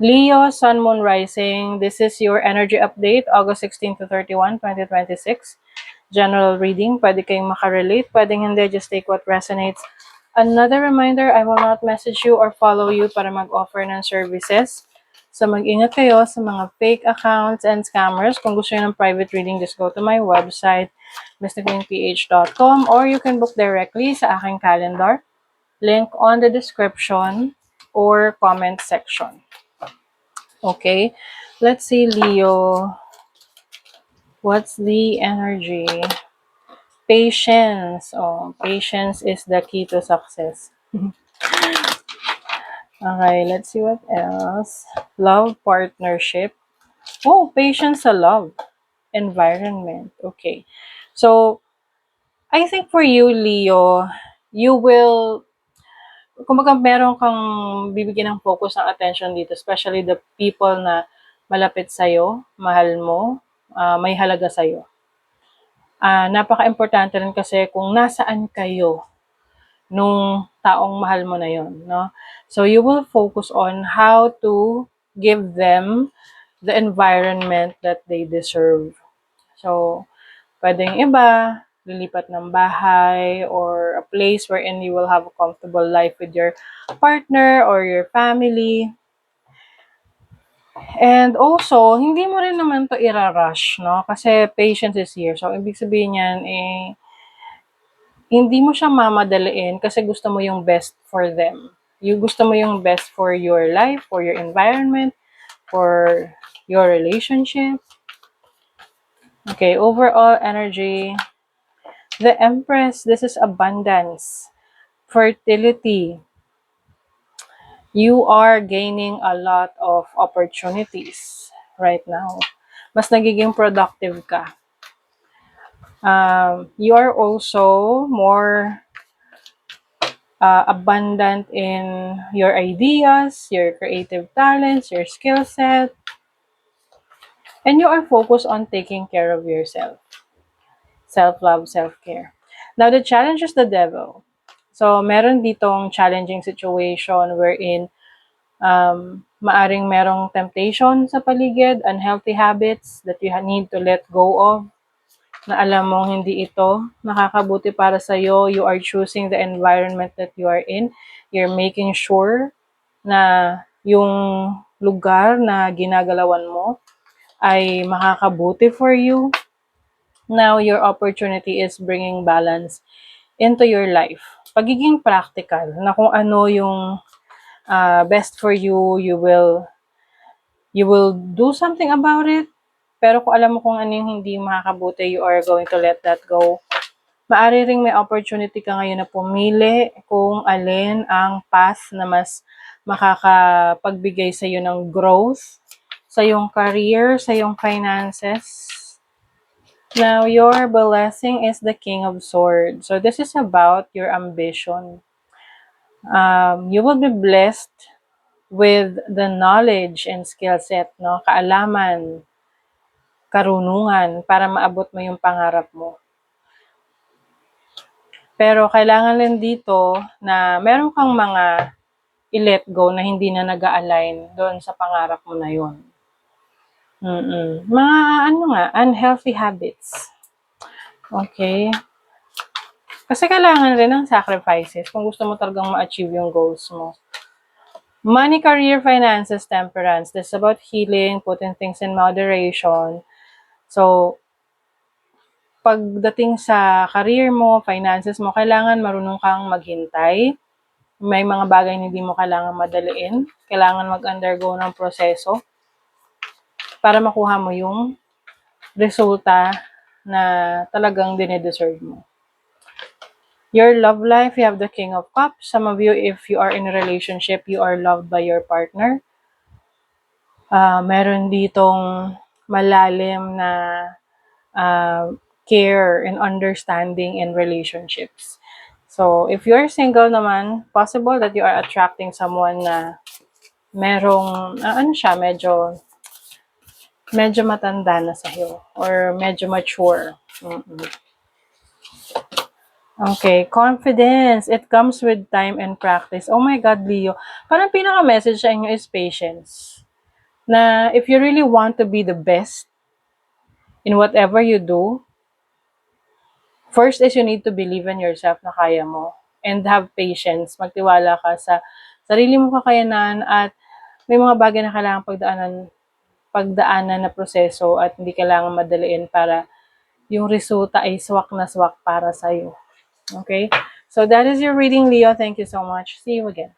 Leo, Sun, Moon, Rising. This is your energy update, August 16 to 31, 2026. General reading. Pwede kayong makarelate, pwedeng hindi. Just take what resonates. Another reminder, I will not message you or follow you para mag-offer ng services. So mag-ingat kayo sa mga fake accounts and scammers. Kung gusto nyo ng private reading, just go to my website, mrqueenph.com, or you can book directly sa aking calendar. Link on the description or comment section. Okay, let's see, Leo. What's the energy? Patience. Oh, patience is the key to success. Okay, let's see what else. Love, partnership. Oh, patience sa love. Environment. Okay. So, I think for you, Leo, you will, kumbaga meron kang bibigyan ng focus ng attention dito, especially the people na malapit sa'yo, mahal mo, may halaga sa'yo. Napaka-importante rin kasi kung nasaan kayo nung taong mahal mo na yon, no? So you will focus on how to give them the environment that they deserve. So, pwedeng iba, lilipat ng bahay or a place wherein you will have a comfortable life with your partner or your family. And also, hindi mo rin naman to irarush, no? Kasi patience is here. So, ibig sabihin yan, hindi mo siya mamadaliin kasi gusto mo yung best for them. You gusto mo yung best for your life, for your environment, for your relationship. Okay, overall energy. The Empress, this is abundance, fertility. You are gaining a lot of opportunities right now. Mas nagiging productive ka. You are also more abundant in your ideas, your creative talents, your skill set, and you are focused on taking care of yourself. Self-love, self-care. Now, the challenge is the devil. So, meron ditong challenging situation wherein maaring merong temptation sa paligid, unhealthy habits that you need to let go of, na alam mong hindi ito nakakabuti para sa'yo. You are choosing the environment that you are in. You're making sure na yung lugar na ginagalawan mo ay makakabuti for you. Now, your opportunity is bringing balance into your life. Pagiging practical, na kung ano yung best for you, you will do something about it. Pero kung alam mo kung ano yung hindi makakabuti, you are going to let that go. Maari ring may opportunity ka ngayon na pumili kung alin ang path na mas makakapagbigay sa iyo ng growth, sa iyong career, sa iyong finances. Now, your blessing is the King of Swords. So, this is about your ambition. You will be blessed with the knowledge and skill set, no? Kaalaman, karunungan, para maabot mo yung pangarap mo. Pero kailangan din dito na meron kang mga i-let go na hindi na nag-a-align doon sa pangarap mo na yun. Mga unhealthy habits. Okay? Kasi kailangan rin ng sacrifices kung gusto mo talagang ma-achieve yung goals mo. Money, career, finances, temperance. This is about healing, putting things in moderation. So, pagdating sa career mo, finances mo, kailangan marunong kang maghintay. May mga bagay na hindi mo kailangan madaliin. Kailangan mag-undergo ng proseso para makuha mo yung resulta na talagang dinedeserve mo. Your love life, you have the King of Cups. Some of you, if you are in a relationship, you are loved by your partner. Meron ditong malalim na care and understanding in relationships. So, if you're single naman, possible that you are attracting someone na merong, medyo matanda na sa'yo or medyo mature. Okay, confidence. It comes with time and practice. Oh my God, Leo. Parang pinaka-message sa inyo is patience. na if you really want to be the best in whatever you do, first is you need to believe in yourself na kaya mo and have patience. Magtiwala ka sa sarili mong kakayanan at may mga bagay na kailangan pagdaanan na proseso at hindi kailangan madaliin para yung resulta ay swak na swak para sa'yo. Okay? So that is your reading, Leo. Thank you so much. See you again.